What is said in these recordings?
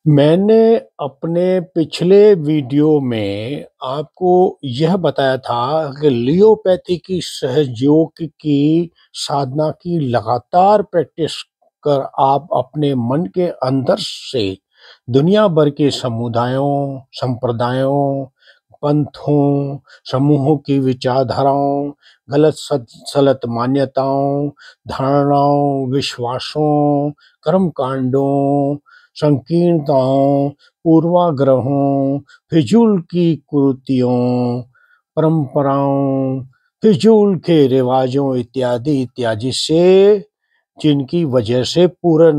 मैंने अपने पिछले वीडियो में आपको यह बताया था कि लियोपैथी की सहयोग की साधना की लगातार प्रैक्टिस कर आप अपने मन के अंदर से दुनिया भर के समुदायों, संप्रदायों, पंथों, समूहों की विचारधाराओं, गलत-सलत मान्यताओं, धारणाओं, विश्वासों, कर्मकांडों, संकीर्णताओं, पूर्वाग्रहों, फिजूल की कुरीतियों, परंपराओं, फिजूल के रिवाजों इत्यादि से जिनकी वजह से पूरे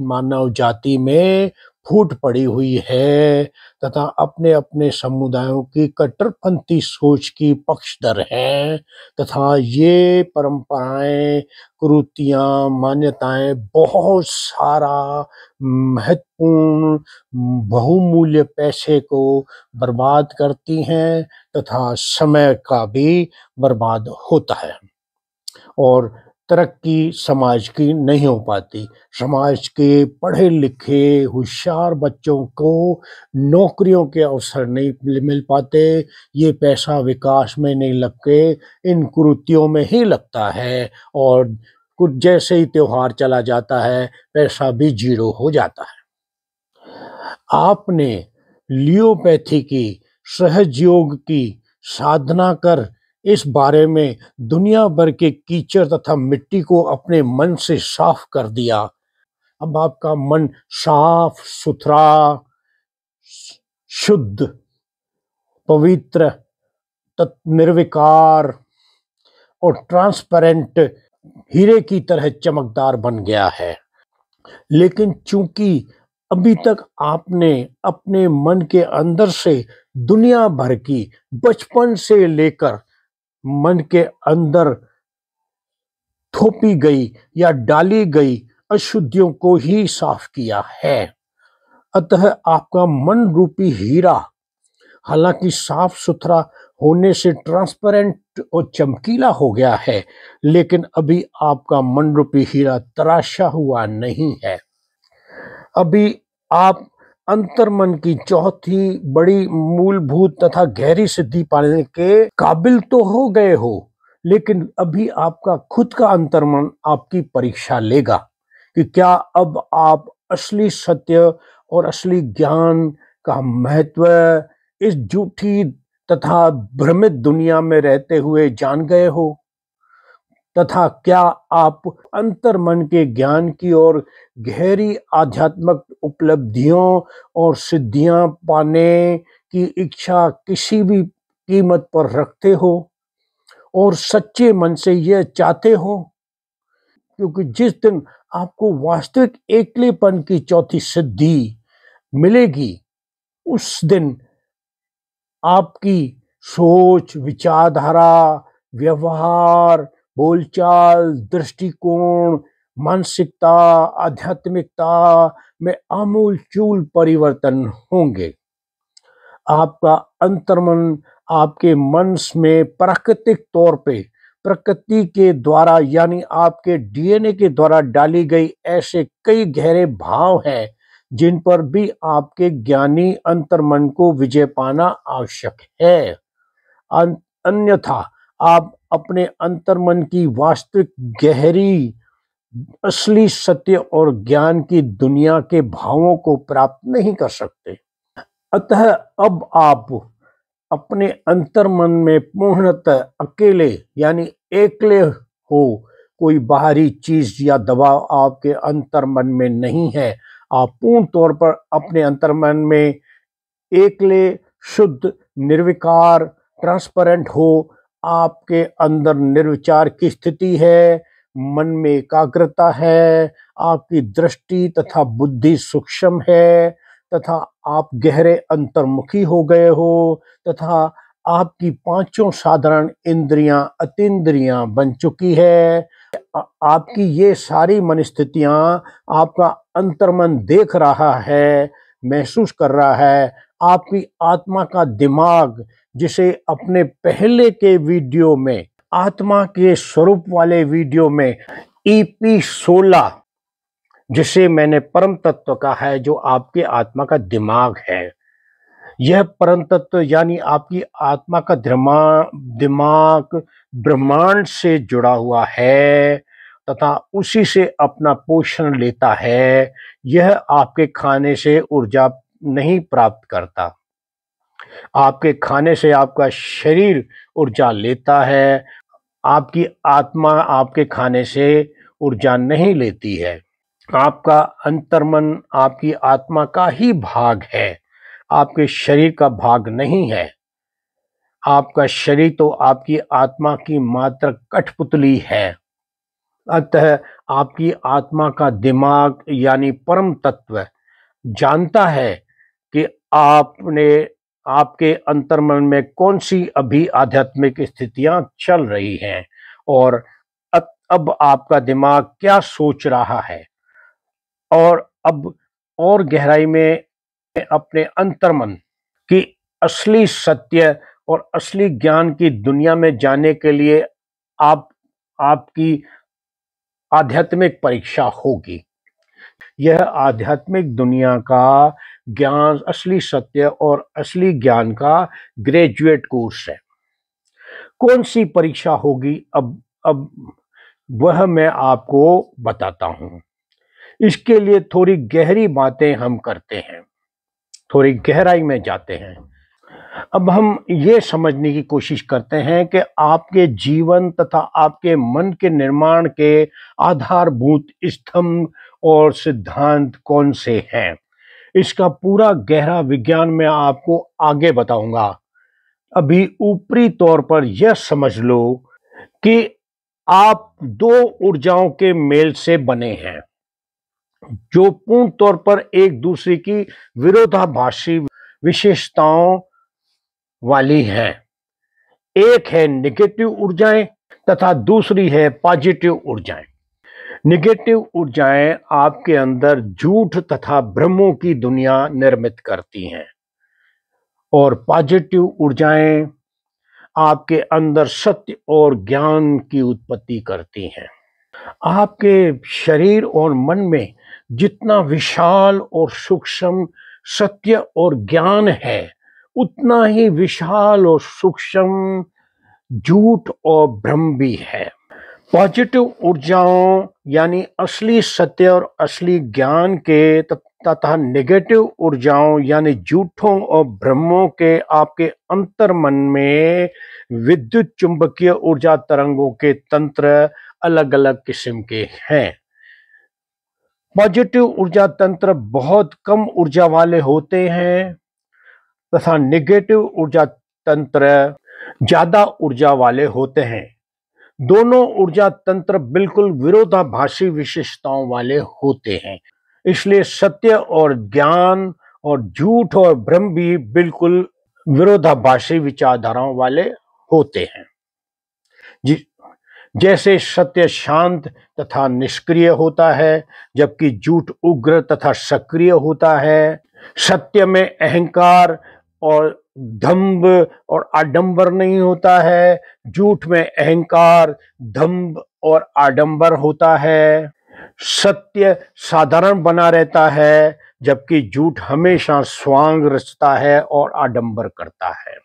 मानव जाति में फूट पड़ी हुई है तथा अपने-अपने समुदायों की कट्टरपंथी सोच की पक्षधर हैं तथा ये परंपराएं, कुरीतियाँ, मान्यताएं बहुत सारा महत्वपूर्ण बहुमूल्य पैसे को बर्बाद करती हैं तथा समय का भी बर्बाद होता है और तरक्की समाज की नहीं हो पाती। समाज के पढ़े-लिखे होशियार बच्चों को नौकरियों के अवसर नहीं मिल पाते, ये पैसा विकास में नहीं लग के इन कुरीतियों में ही लगता है और कुछ जैसे ही त्योहार चला जाता है, पैसा भी ज़ीरो हो जाता है। आपने लियोपैथी की सहज की साधना कर इस बारे में दुनिया भर के कीचड़ तथा मिट्टी को अपने मन से साफ कर दिया। अब आपका मन साफ सुथरा, शुद्ध, पवित्र, निर्विकार और ट्रांसपेरेंट हीरे की तरह चमकदार बन गया है। लेकिन चूंकि अभी तक आपने अपने मन के अंदर से दुनिया भर की बचपन से लेकर मन के अंदर थोपी गई या डाली गई अशुद्धियों को ही साफ किया है, अतः आपका मन रूपी हीरा हालांकि साफ सुथरा होने से ट्रांसपेरेंट और चमकीला हो गया है, लेकिन अभी आपका मन रूपी हीरा तराशा हुआ नहीं है। अभी आप अंतर्मन की चौथी बड़ी मूलभूत तथा गहरी सिद्धि पाने के काबिल तो हो गए हो, लेकिन अभी आपका खुद का अंतर्मन आपकी परीक्षा लेगा कि क्या अब आप असली सत्य और असली ज्ञान का महत्व इस झूठी तथा भ्रमित दुनिया में रहते हुए जान गए हो तथा क्या आप अंतर्मन के ज्ञान की और गहरी आध्यात्मिक उपलब्धियों और सिद्धियां पाने की इच्छा किसी भी कीमत पर रखते हो और सच्चे मन से यह चाहते हो, क्योंकि जिस दिन आपको वास्तविक एकलेपन की चौथी सिद्धि मिलेगी उस दिन आपकी सोच, विचारधारा, व्यवहार, बोलचाल, दृष्टिकोण, मानसिकता, आध्यात्मिकता में आमूल-चूल परिवर्तन होंगे। आपका अंतर्मन आपके मन में प्राकृतिक तौर पे प्रकृति के द्वारा यानी आपके डीएनए के द्वारा डाली गई ऐसे कई गहरे भाव हैं जिन पर भी आपके ज्ञानी अंतर्मन को विजय पाना आवश्यक है। अन्यथा आप अपने अंतर्मन की वास्तविक गहरी असली सत्य और ज्ञान की दुनिया के भावों को प्राप्त नहीं कर सकते। अतः अब आप अपने अंतर्मन में पूर्णतः अकेले यानी एकले हो, कोई बाहरी चीज या दबाव आपके अंतर्मन में नहीं है। आप पूर्ण तौर पर अपने अंतर्मन में एकले, शुद्ध, निर्विकार, ट्रांसपेरेंट हो। आपके अंदर निर्विचार की स्थिति है, मन में एकाग्रता है, आपकी दृष्टि तथा बुद्धि सूक्ष्म है तथा आप गहरे अंतर्मुखी हो गए हो तथा आपकी पांचों साधारण इंद्रियां अतीन्द्रियां बन चुकी है। आपकी ये सारी मनस्थितियां आपका अंतर्मन देख रहा है, महसूस कर रहा है। आपकी आत्मा का दिमाग, जिसे अपने पहले के वीडियो में आत्मा के स्वरूप वाले वीडियो में EP 16 जिसे मैंने परम तत्व कहा है, जो आपके आत्मा का दिमाग है। यह परम तत्व यानी आपकी आत्मा का दिमाग ब्रह्मांड से जुड़ा हुआ है तथा उसी से अपना पोषण लेता है। यह आपके खाने से ऊर्जा नहीं प्राप्त करता। आपके खाने से आपका शरीर ऊर्जा लेता है, आपकी आत्मा आपके खाने से ऊर्जा नहीं लेती है। आपका अंतर्मन आपकी आत्मा का ही भाग है, आपके शरीर का भाग नहीं है। आपका शरीर तो आपकी आत्मा की मात्र कठपुतली है। अतः आपकी आत्मा का दिमाग यानी परम तत्व जानता है कि आपने आपके अंतर्मन में कौन सी अभी आध्यात्मिक स्थितियां चल रही हैं और अब आपका दिमाग क्या सोच रहा है। और अब और गहराई में अपने अंतर्मन की असली सत्य और असली ज्ञान की दुनिया में जाने के लिए आप आपकी आध्यात्मिक परीक्षा होगी। यह आध्यात्मिक दुनिया का ज्ञान, असली सत्य और असली ज्ञान का ग्रेजुएट कोर्स है। कौन सी परीक्षा होगी अब वह मैं आपको बताता हूं। इसके लिए थोड़ी गहरी बातें हम करते हैं, थोड़ी गहराई में जाते हैं। अब हम ये समझने की कोशिश करते हैं कि आपके जीवन तथा आपके मन के निर्माण के आधारभूत स्तंभ और सिद्धांत कौन से हैं। इसका पूरा गहरा विज्ञान मैं आपको आगे बताऊंगा। अभी ऊपरी तौर पर यह समझ लो कि आप दो ऊर्जाओं के मेल से बने हैं, जो पूर्ण तौर पर एक दूसरे की विरोधाभासी विशेषताओं वाली हैं। एक है नेगेटिव ऊर्जाएं तथा दूसरी है पॉजिटिव ऊर्जाएं। नेगेटिव ऊर्जाएं आपके अंदर झूठ तथा भ्रमों की दुनिया निर्मित करती हैं और पॉजिटिव ऊर्जाएं आपके अंदर सत्य और ज्ञान की उत्पत्ति करती हैं। आपके शरीर और मन में जितना विशाल और सूक्ष्म सत्य और ज्ञान है, उतना ही विशाल और सूक्ष्म झूठ और भ्रम भी है। पॉजिटिव ऊर्जाओं यानी असली सत्य और असली ज्ञान के तथा नेगेटिव ऊर्जाओं यानी झूठों और भ्रमों के आपके अंतर्मन में विद्युत चुंबकीय ऊर्जा तरंगों के तंत्र अलग अलग किस्म के हैं। पॉजिटिव ऊर्जा तंत्र बहुत कम ऊर्जा वाले होते हैं तथा नेगेटिव ऊर्जा तंत्र ज्यादा ऊर्जा वाले होते हैं। दोनों ऊर्जा तंत्र बिल्कुल विरोधाभासी विशेषताओं वाले होते हैं। इसलिए सत्य और ज्ञान और झूठ और भ्रम भी बिल्कुल विरोधाभासी विचारधाराओं वाले होते हैं। जैसे सत्य शांत तथा निष्क्रिय होता है, जबकि झूठ उग्र तथा सक्रिय होता है। सत्य में अहंकार और दंभ और आडंबर नहीं होता है, झूठ में अहंकार, दंभ और आडंबर होता है। सत्य साधारण बना रहता है, जबकि झूठ हमेशा स्वांग रचता है और आडंबर करता है।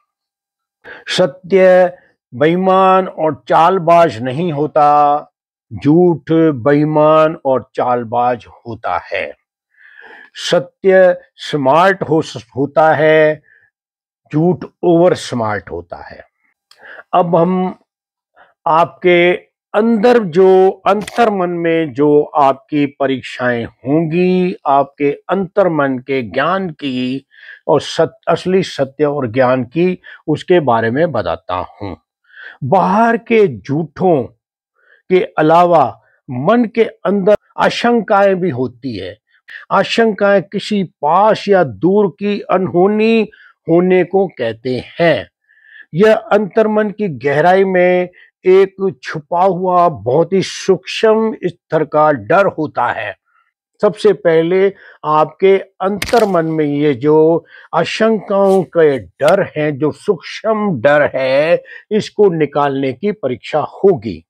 सत्य बेईमान और चालबाज नहीं होता, झूठ बेईमान और चालबाज होता है। सत्य स्मार्ट होता है, झूठ ओवर स्मार्ट होता है। अब हम आपके अंदर जो अंतर्मन में जो आपकी परीक्षाएं होंगी, आपके अंतर्मन के ज्ञान की और असली सत्य और ज्ञान की, उसके बारे में बताता हूं। बाहर के झूठों के अलावा मन के अंदर आशंकाएं भी होती है। आशंकाएं किसी पास या दूर की अनहोनी होने को कहते हैं। यह अंतर्मन की गहराई में एक छुपा हुआ बहुत ही सूक्ष्म स्तर का डर होता है। सबसे पहले आपके अंतर्मन में ये जो आशंकाओं के डर हैं, जो सूक्ष्म डर है, इसको निकालने की परीक्षा होगी।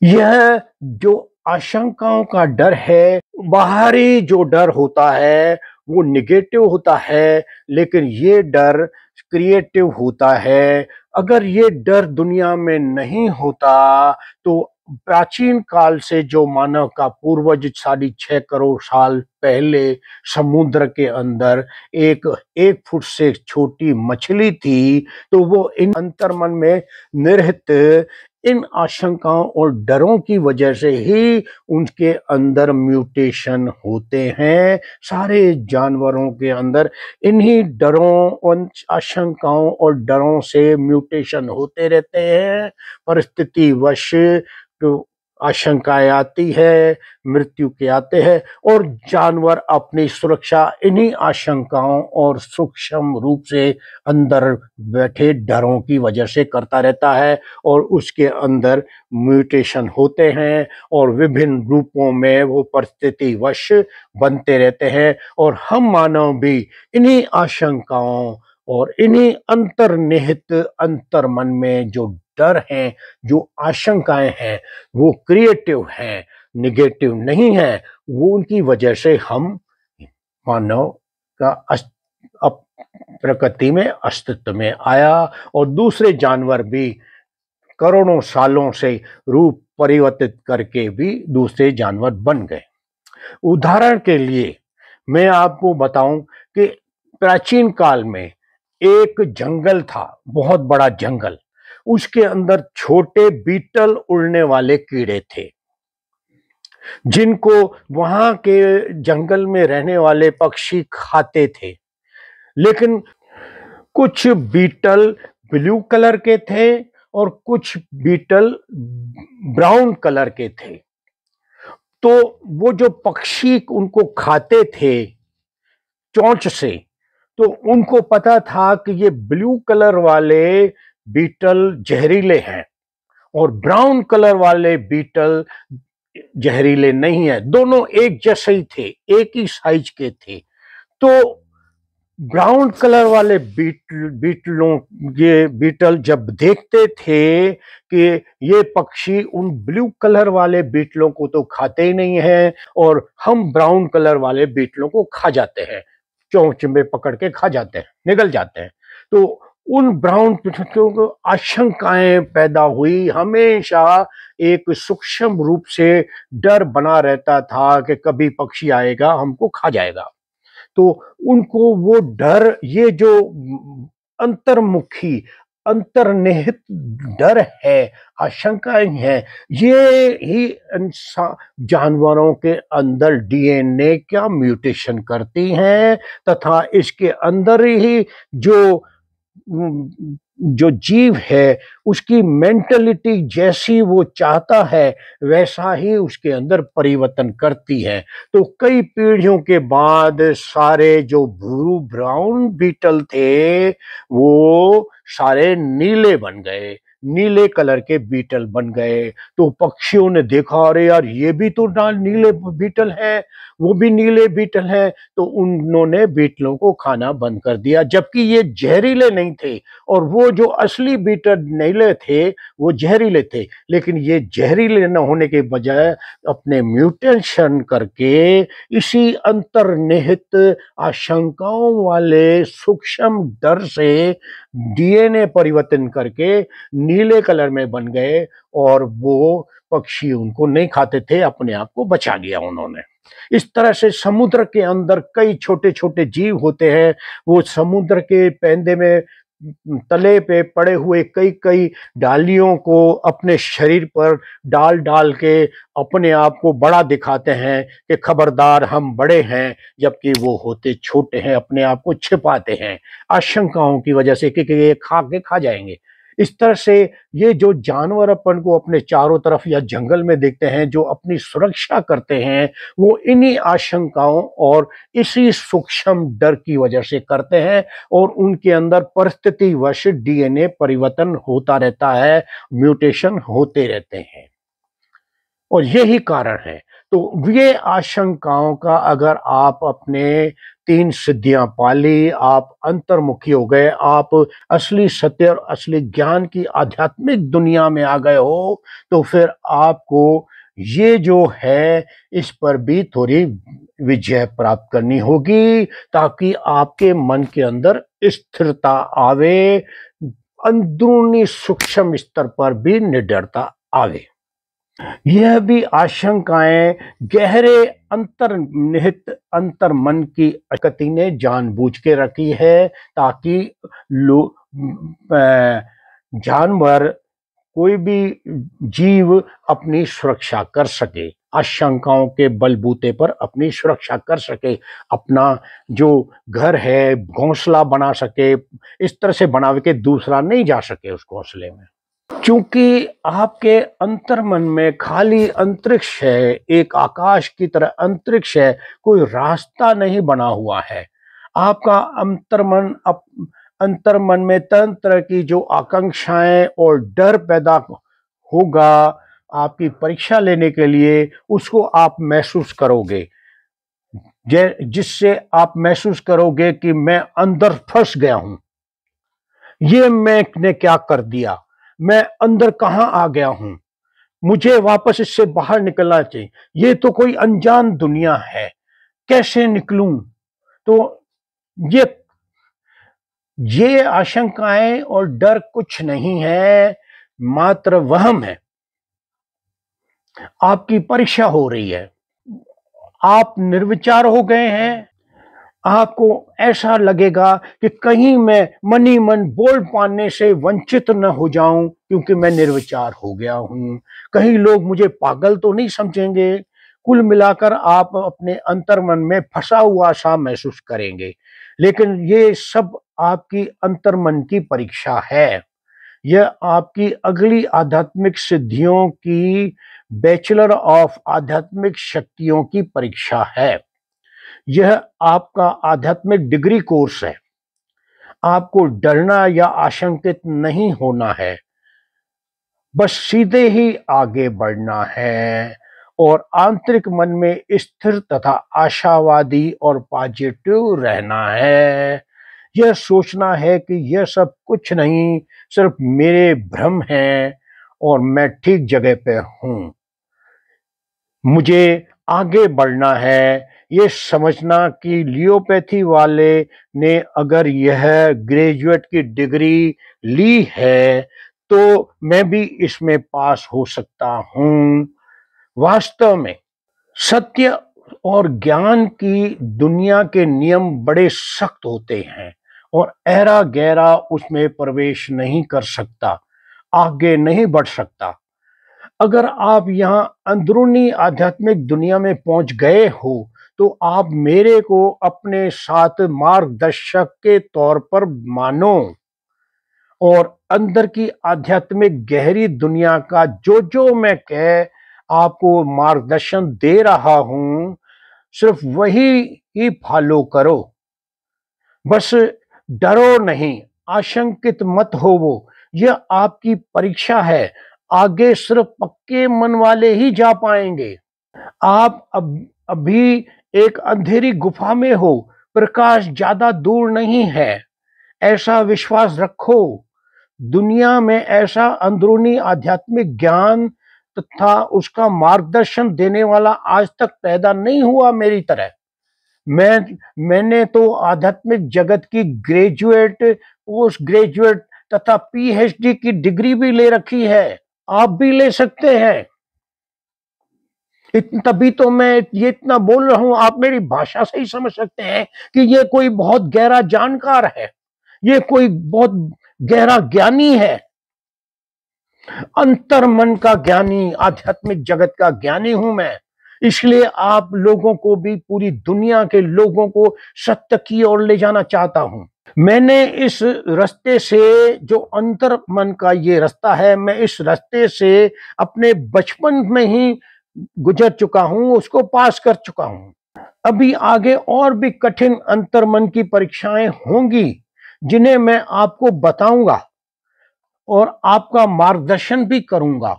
यह जो आशंकाओं का डर है, बाहरी जो डर होता है वो निगेटिव होता है, लेकिन ये डर क्रिएटिव होता है। अगर ये डर दुनिया में नहीं होता तो प्राचीन काल से जो मानव का पूर्वज 6.5 करोड़ साल पहले समुद्र के अंदर एक 1 फुट से छोटी मछली थी, तो वो इन अंतर्मन में निहित इन आशंकाओं और डरों की वजह से ही उनके अंदर म्यूटेशन होते हैं। सारे जानवरों के अंदर इन्हीं डरों, उन आशंकाओं और डरों से म्यूटेशन होते रहते हैं। परिस्थितिवश जो आशंकाएं आती है, मृत्यु के आते हैं, और जानवर अपनी सुरक्षा इन्हीं आशंकाओं और सूक्ष्म रूप से अंदर बैठे डरों की वजह से करता रहता है, और उसके अंदर म्यूटेशन होते हैं और विभिन्न रूपों में वो परिस्थितिवश बनते रहते हैं। और हम मानव भी इन्हीं आशंकाओं और इन्हीं अंतर्निहित अंतर्मन में जो डर हैं, जो आशंकाएं हैं, वो क्रिएटिव हैं, निगेटिव नहीं है। वो उनकी वजह से हम मानव का प्रकृति में अस्तित्व में आया, और दूसरे जानवर भी करोड़ों सालों से रूप परिवर्तित करके भी दूसरे जानवर बन गए। उदाहरण के लिए मैं आपको बताऊं कि प्राचीन काल में एक जंगल था, बहुत बड़ा जंगल। उसके अंदर छोटे बीटल उड़ने वाले कीड़े थे, जिनको वहां के जंगल में रहने वाले पक्षी खाते थे। लेकिन कुछ बीटल ब्लू कलर के थे और कुछ बीटल ब्राउन कलर के थे। तो वो जो पक्षी उनको खाते थे चोंच से, तो उनको पता था कि ये ब्लू कलर वाले बीटल जहरीले हैं और ब्राउन कलर वाले बीटल जहरीले नहीं है। दोनों एक जैसे ही थे, एक ही साइज के थे। तो ब्राउन कलर वाले ये बीटल जब देखते थे कि ये पक्षी उन ब्लू कलर वाले बीटलों को तो खाते ही नहीं है, और हम ब्राउन कलर वाले बीटलों को खा जाते हैं, चोंच में पकड़ के खा जाते हैं, निगल जाते हैं। तो उन ब्राउन बीटलों को आशंकाएं पैदा हुई। हमेशा एक सूक्ष्म रूप से डर बना रहता था कि कभी पक्षी आएगा हमको खा जाएगा। तो उनको वो डर, ये जो अंतर्मुखी अंतर्निहित डर है, आशंकाएं हैं, ये ही इंसान जानवरों के अंदर डीएनए क्या म्यूटेशन करती हैं, तथा इसके अंदर ही जो जीव है उसकी मेंटलिटी जैसी वो चाहता है वैसा ही उसके अंदर परिवर्तन करती है। तो कई पीढ़ियों के बाद सारे जो ब्लू ब्राउन बीटल थे वो सारे नीले बन गए, नीले कलर के बीटल बन गए। तो पक्षियों ने देखा, अरे यार ये भी तो नीले बीटल है, वो भी नीले बीटल है। तो उन्होंने बीटलों को खाना बंद कर दिया, जबकि ये जहरीले नहीं थे, और वो जो असली बीटल नीले थे वो जहरीले थे। लेकिन ये जहरीले न होने के बजाय अपने म्यूटेशन करके इसी अंतर्निहित आशंकाओं वाले सूक्ष्म डर से डीएनए परिवर्तन करके नीले कलर में बन गए, और वो पक्षी उनको नहीं खाते थे, अपने आप को बचा लिया उन्होंने। इस तरह से समुद्र के अंदर कई छोटे छोटे जीव होते हैं। वो समुद्र के पैंदे में तले पे पड़े हुए कई कई डालियों को अपने शरीर पर डाल डाल के अपने आप को बड़ा दिखाते हैं कि खबरदार हम बड़े हैं, जबकि वो होते छोटे हैं, अपने आप को छिपाते हैं आशंकाओं की वजह से कि ये खा के खा जाएंगे। इस तरह से ये जो जानवर अपन को अपने चारों तरफ या जंगल में देखते हैं, जो अपनी सुरक्षा करते हैं, वो इन्हीं आशंकाओं और इसी सूक्ष्म डर की वजह से करते हैं, और उनके अंदर परिस्थितिवश डीएनए परिवर्तन होता रहता है, म्यूटेशन होते रहते हैं, और यही कारण है। तो ये आशंकाओं का अगर आप अपने 3 सिद्धियां पाली, आप अंतर्मुखी हो गए, आप असली सत्य और असली ज्ञान की आध्यात्मिक दुनिया में आ गए हो, तो फिर आपको ये जो है इस पर भी थोड़ी विजय प्राप्त करनी होगी ताकि आपके मन के अंदर स्थिरता आवे, अंदरूनी सूक्ष्म स्तर पर भी निडरता आवे। यह भी आशंकाएं गहरे अंतर्निहित अंतर मन की गति ने जानबूझ के रखी है ताकि जानवर, कोई भी जीव अपनी सुरक्षा कर सके, आशंकाओं के बलबूते पर अपनी सुरक्षा कर सके, अपना जो घर है घोंसला बना सके, इस तरह से बनावे के दूसरा नहीं जा सके उस घोंसले में। क्योंकि आपके अंतर्मन में खाली अंतरिक्ष है, एक आकाश की तरह अंतरिक्ष है, कोई रास्ता नहीं बना हुआ है। आपका अंतर्मन में तरह तरह की जो आकांक्षाएं और डर पैदा होगा आपकी परीक्षा लेने के लिए, उसको आप महसूस करोगे, जिससे आप महसूस करोगे कि मैं अंदर फंस गया हूं, ये मैंने क्या कर दिया, मैं अंदर कहां आ गया हूं, मुझे वापस इससे बाहर निकलना चाहिए, ये तो कोई अनजान दुनिया है, कैसे निकलूं। तो ये आशंकाएं और डर कुछ नहीं है, मात्र वहम है। आपकी परीक्षा हो रही है, आप निर्विचार हो गए हैं, आपको ऐसा लगेगा कि कहीं मैं मनी मन बोल पाने से वंचित न हो जाऊं क्योंकि मैं निर्विचार हो गया हूं, कहीं लोग मुझे पागल तो नहीं समझेंगे। कुल मिलाकर आप अपने अंतर्मन में फंसा हुआ सा महसूस करेंगे, लेकिन ये सब आपकी अंतर्मन की परीक्षा है। यह आपकी अगली आध्यात्मिक सिद्धियों की, बैचलर ऑफ आध्यात्मिक शक्तियों की परीक्षा है। यह आपका आध्यात्मिक डिग्री कोर्स है। आपको डरना या आशंकित नहीं होना है, बस सीधे ही आगे बढ़ना है और आंतरिक मन में स्थिर तथा आशावादी और पॉजिटिव रहना है। यह सोचना है कि यह सब कुछ नहीं, सिर्फ मेरे भ्रम हैं और मैं ठीक जगह पे हूं, मुझे आगे बढ़ना है। ये समझना कि लियोपैथी वाले ने अगर यह ग्रेजुएट की डिग्री ली है तो मैं भी इसमें पास हो सकता हूं। वास्तव में सत्य और ज्ञान की दुनिया के नियम बड़े सख्त होते हैं और ऐरा गहरा उसमें प्रवेश नहीं कर सकता, आगे नहीं बढ़ सकता। अगर आप यहाँ अंदरूनी आध्यात्मिक दुनिया में पहुंच गए हो तो आप मेरे को अपने साथ मार्गदर्शक के तौर पर मानो और अंदर की आध्यात्मिक गहरी दुनिया का जो जो मैं कह आपको मार्गदर्शन दे रहा हूं, सिर्फ वही ही फॉलो करो। बस डरो नहीं, आशंकित मत होवो, यह आपकी परीक्षा है। आगे सिर्फ पक्के मन वाले ही जा पाएंगे। आप अभी एक अंधेरी गुफा में हो, प्रकाश ज्यादा दूर नहीं है, ऐसा विश्वास रखो। दुनिया में ऐसा अंदरूनी आध्यात्मिक ज्ञान तथा उसका मार्गदर्शन देने वाला आज तक पैदा नहीं हुआ मेरी तरह। मैंने तो आध्यात्मिक जगत की ग्रेजुएट, पोस्ट ग्रेजुएट तथा पीएचडी की डिग्री भी ले रखी है, आप भी ले सकते हैं। तभी तो मैं ये इतना बोल रहा हूं, आप मेरी भाषा से ही समझ सकते हैं कि ये कोई बहुत गहरा जानकार है, ये कोई बहुत गहरा ज्ञानी है, अंतर मन का ज्ञानी, आध्यात्मिक जगत का ज्ञानी हूं मैं। इसलिए आप लोगों को भी, पूरी दुनिया के लोगों को सत्य की ओर ले जाना चाहता हूं। मैंने इस रास्ते से, जो अंतर मन का ये रास्ता है, मैं इस रास्ते से अपने बचपन में ही गुजर चुका हूं, उसको पास कर चुका हूं। अभी आगे और भी कठिन अंतर्मन की परीक्षाएं होंगी जिन्हें मैं आपको बताऊंगा और आपका मार्गदर्शन भी करूंगा।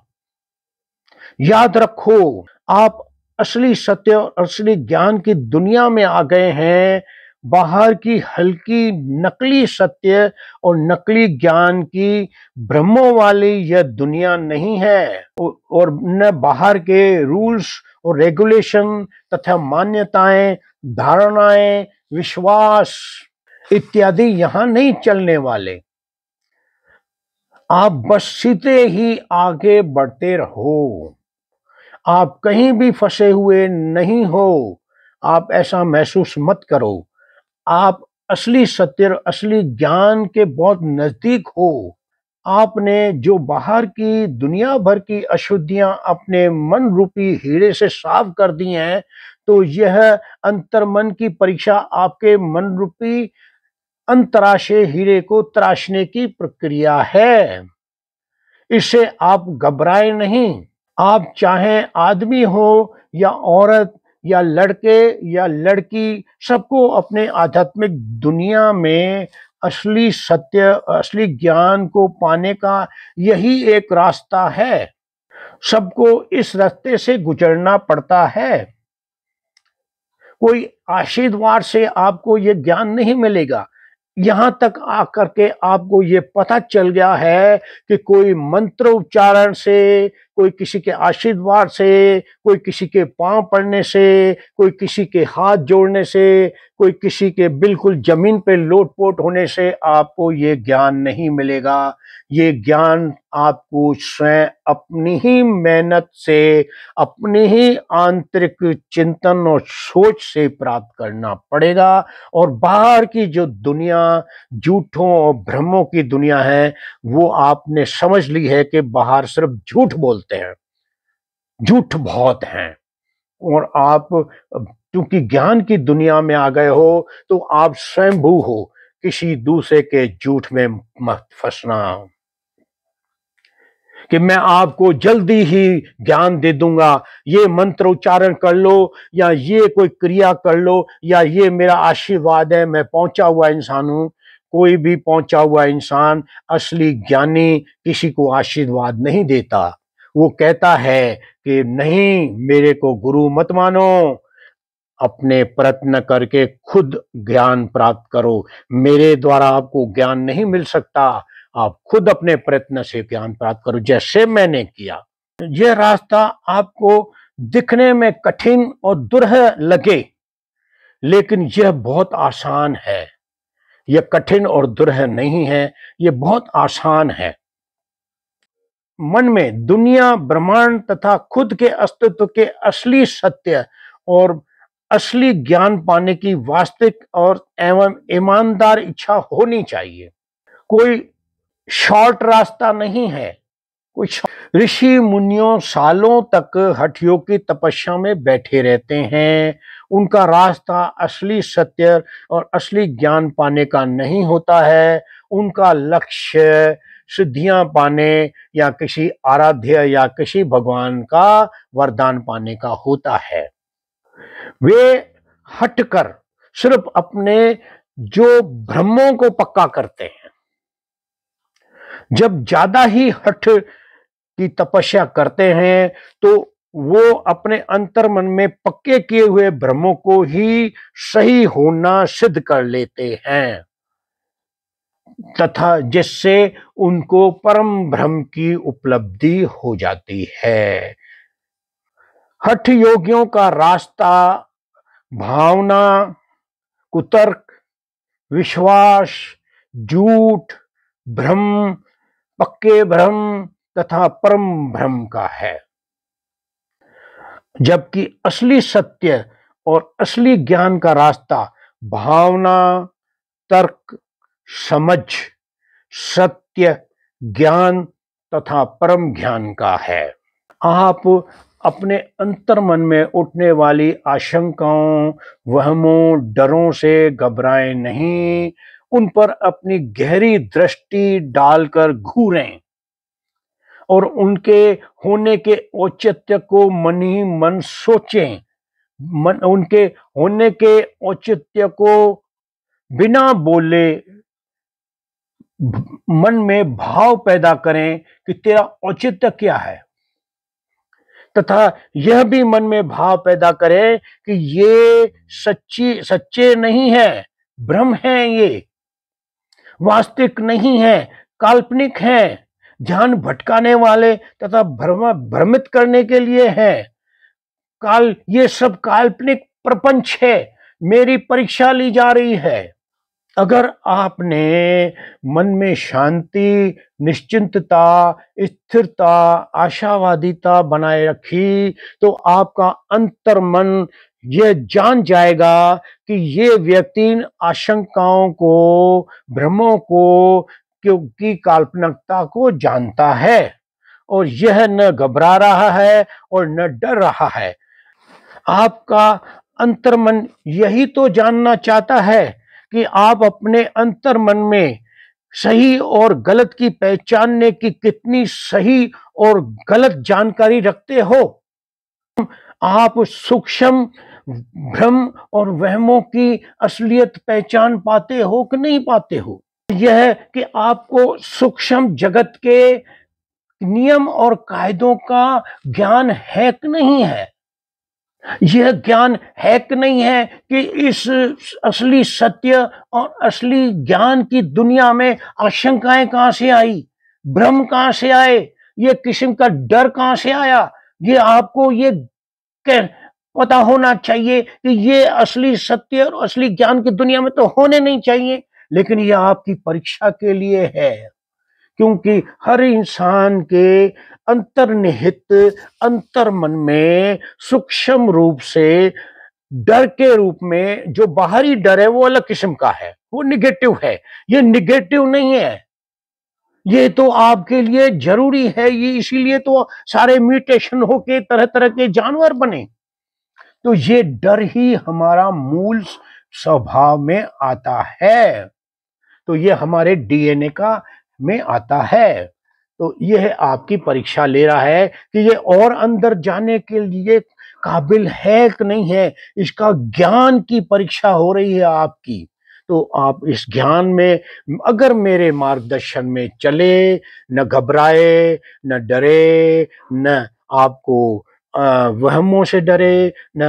याद रखो, आप असली सत्य और असली ज्ञान की दुनिया में आ गए हैं। बाहर की हल्की नकली सत्य और नकली ज्ञान की भ्रमों वाली यह दुनिया नहीं है, और न बाहर के रूल्स और रेगुलेशन तथा मान्यताएं, धारणाएं, विश्वास इत्यादि यहां नहीं चलने वाले। आप बस सीधे ही आगे बढ़ते रहो। आप कहीं भी फंसे हुए नहीं हो। आप ऐसा महसूस मत करो। आप असली सत्य, असली ज्ञान के बहुत नजदीक हो। आपने जो बाहर की दुनिया भर की अशुद्धियां अपने मन रूपी हीरे से साफ कर दी हैं, तो यह अंतर्मन की परीक्षा आपके मन रूपी अंतराशे हीरे को तराशने की प्रक्रिया है। इससे आप घबराए नहीं। आप चाहे आदमी हो या औरत या लड़के या लड़की, सबको अपने आध्यात्मिक दुनिया में असली सत्य, असली ज्ञान को पाने का यही एक रास्ता है। सबको इस रास्ते से गुजरना पड़ता है। कोई आशीर्वाद से आपको ये ज्ञान नहीं मिलेगा। यहां तक आकर के आपको ये पता चल गया है कि कोई मंत्र उच्चारण से, कोई किसी के आशीर्वाद से, कोई किसी के पांव पड़ने से, कोई किसी के हाथ जोड़ने से, कोई किसी के बिल्कुल जमीन पे लोट-पोट होने से आपको ये ज्ञान नहीं मिलेगा। ये ज्ञान आपको स्वयं अपनी ही मेहनत से, अपनी ही आंतरिक चिंतन और सोच से प्राप्त करना पड़ेगा। और बाहर की जो दुनिया झूठों और भ्रमों की दुनिया है, वो आपने समझ ली है कि बाहर सिर्फ झूठ बोलते हैं, झूठ बहुत हैं। और आप क्योंकि ज्ञान की दुनिया में आ गए हो, तो आप स्वयंभू हो। किसी दूसरे के झूठ में मत फंसना कि मैं आपको जल्दी ही ज्ञान दे दूंगा, ये मंत्र उच्चारण कर लो, या ये कोई क्रिया कर लो, या ये मेरा आशीर्वाद है, मैं पहुंचा हुआ इंसान हूं। कोई भी पहुंचा हुआ इंसान, असली ज्ञानी किसी को आशीर्वाद नहीं देता। वो कहता है कि नहीं, मेरे को गुरु मत मानो, अपने प्रयत्न करके खुद ज्ञान प्राप्त करो। मेरे द्वारा आपको ज्ञान नहीं मिल सकता। आप खुद अपने प्रयत्न से ज्ञान प्राप्त करो, जैसे मैंने किया। यह रास्ता आपको दिखने में कठिन और दुरह लगे, लेकिन यह बहुत आसान है। यह कठिन और दुरह नहीं है, यह बहुत आसान है। मन में दुनिया, ब्रह्मांड तथा खुद के अस्तित्व के असली सत्य और असली ज्ञान पाने की वास्तविक और एवं ईमानदार इच्छा होनी चाहिए। कोई शॉर्ट रास्ता नहीं है। कुछ ऋषि मुनियों सालों तक हठ योग की तपस्या में बैठे रहते हैं। उनका रास्ता असली सत्य और असली ज्ञान पाने का नहीं होता है। उनका लक्ष्य सिद्धियां पाने या किसी आराध्य या किसी भगवान का वरदान पाने का होता है। वे हट कर सिर्फ अपने जो भ्रमों को पक्का करते हैं। जब ज्यादा ही हठ की तपस्या करते हैं, तो वो अपने अंतर्मन में पक्के किए हुए भ्रमों को ही सही होना सिद्ध कर लेते हैं, तथा जिससे उनको परम ब्रह्म की उपलब्धि हो जाती है। हठ योगियों का रास्ता भावना, कुतर्क, विश्वास, झूठ, भ्रम, पक्के भ्रम तथा परम भ्रम का है। जबकि असली सत्य और असली ज्ञान का रास्ता भावना, तर्क, समझ, सत्य, ज्ञान तथा परम ज्ञान का है। आप अपने अंतर्मन में उठने वाली आशंकाओं, वहमों, डरों से घबराएं नहीं। उन पर अपनी गहरी दृष्टि डालकर घूरें और उनके होने के औचित्य को मन ही मन सोचें। उनके होने के औचित्य को बिना बोले मन में भाव पैदा करें कि तेरा औचित्य क्या है, तथा यह भी मन में भाव पैदा करें कि ये सच्चे नहीं है, भ्रम है, ये वास्तविक नहीं है, काल्पनिक है, ध्यान भटकाने वाले तथा भ्रमित करने के लिए है। ये सब काल्पनिक प्रपंच है, मेरी परीक्षा ली जा रही है। अगर आपने मन में शांति, निश्चिंतता, स्थिरता, आशावादिता बनाए रखी, तो आपका अंतर्मन यह जान जाएगा कि ये व्यक्ति आशंकाओं को, भ्रमों को, क्योंकि काल्पनिकता को जानता है और यह न घबरा रहा है और न डर रहा है। आपका अंतर्मन यही तो जानना चाहता है कि आप अपने अंतर्मन में सही और गलत की पहचानने की कितनी सही और गलत जानकारी रखते हो। आप सूक्ष्म भ्रम और वहमों की असलियत पहचान पाते हो कि नहीं पाते हो? यह कि आपको सूक्ष्म जगत के नियम और कायदों का ज्ञान है कि नहीं है? यह ज्ञान है कि नहीं है कि इस असली सत्य और असली ज्ञान की दुनिया में आशंकाएं कहां से आई, भ्रम कहां से आए, ये किस्म का डर कहां से आया? ये आपको ये पता होना चाहिए कि ये असली सत्य और असली ज्ञान की दुनिया में तो होने नहीं चाहिए, लेकिन ये आपकी परीक्षा के लिए है, क्योंकि हर इंसान के अंतर्निहित अंतर्मन में सूक्ष्म रूप से डर के रूप में जो बाहरी डर है वो अलग किस्म का है, वो निगेटिव है। ये निगेटिव नहीं है, ये तो आपके लिए जरूरी है, ये इसीलिए तो सारे म्यूटेशन होके तरह तरह के जानवर बने। तो ये डर ही हमारा मूल स्वभाव में आता है, तो ये हमारे डीएनए का में आता है। तो यह आपकी परीक्षा ले रहा है कि ये और अंदर जाने के लिए काबिल है कि नहीं है, इसका ज्ञान की परीक्षा हो रही है आपकी। तो आप इस ज्ञान में अगर मेरे मार्गदर्शन में चले, न घबराए, न डरे, न आपको वहमों से डरे, न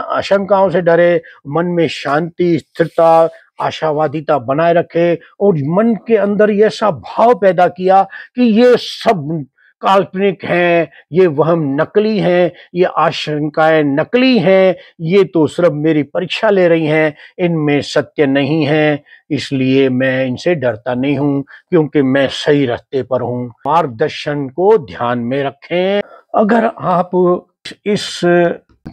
आशंकाओं से डरे, मन में शांति, स्थिरता, आशावादिता बनाए रखे और मन के अंदर ये ऐसा भाव पैदा किया कि ये सब काल्पनिक हैं, ये वहम नकली हैं, ये आशंकाएं नकली हैं, ये तो सिर्फ मेरी परीक्षा ले रही हैं, इनमें सत्य नहीं है, इसलिए मैं इनसे डरता नहीं हूं, क्योंकि मैं सही रास्ते पर हूं। मार्गदर्शन को ध्यान में रखें। अगर आप इस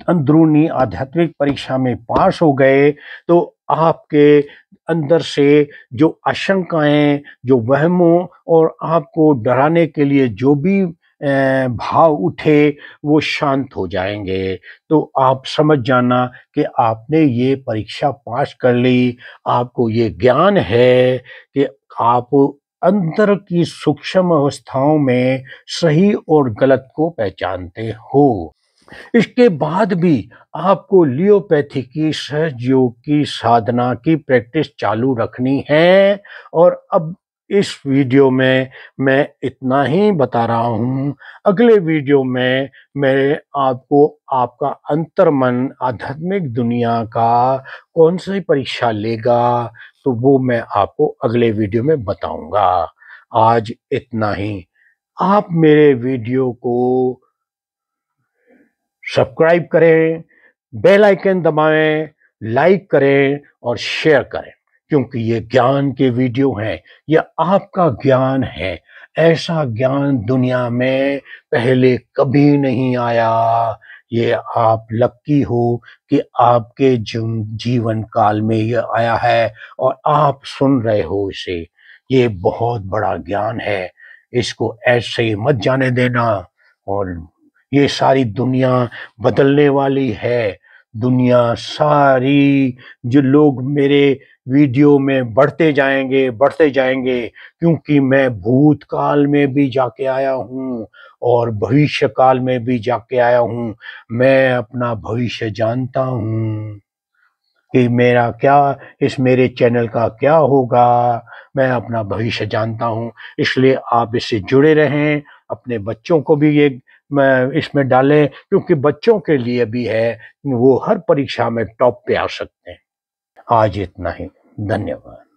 अंदरूनी आध्यात्मिक परीक्षा में पास हो गए, तो आपके अंदर से जो आशंकाएं, जो वहमों और आपको डराने के लिए जो भी भाव उठे, वो शांत हो जाएंगे। तो आप समझ जाना कि आपने ये परीक्षा पास कर ली, आपको ये ज्ञान है कि आप अंदर की सूक्ष्म अवस्थाओं में सही और गलत को पहचानते हो। इसके बाद भी आपको लियोपैथी की, सहज योग की साधना की प्रैक्टिस चालू रखनी है। और अब इस वीडियो में मैं इतना ही बता रहा हूँ। अगले वीडियो में मैं आपको आपका अंतर्मन आध्यात्मिक दुनिया का कौन सी परीक्षा लेगा, तो वो मैं आपको अगले वीडियो में बताऊंगा। आज इतना ही। आप मेरे वीडियो को सब्सक्राइब करें, बेल आइकन दबाएं, लाइक करें और शेयर करें, क्योंकि ये ज्ञान के वीडियो हैं, ये आपका ज्ञान है। ऐसा ज्ञान दुनिया में पहले कभी नहीं आया। ये आप लकी हो कि आपके जीवन काल में ये आया है और आप सुन रहे हो इसे। ये बहुत बड़ा ज्ञान है, इसको ऐसे ही मत जाने देना। और ये सारी दुनिया बदलने वाली है। दुनिया सारी, जो लोग मेरे वीडियो में बढ़ते जाएंगे, क्योंकि मैं भूतकाल में भी जाके आया हूँ और भविष्य काल में भी जाके आया हूँ। मैं अपना भविष्य जानता हूँ कि मेरा क्या, इस मेरे चैनल का क्या होगा। मैं अपना भविष्य जानता हूँ, इसलिए आप इससे जुड़े रहें। अपने बच्चों को भी ये इसमें डालें, क्योंकि बच्चों के लिए भी है, वो हर परीक्षा में टॉप पे आ सकते हैं। आज इतना ही। धन्यवाद।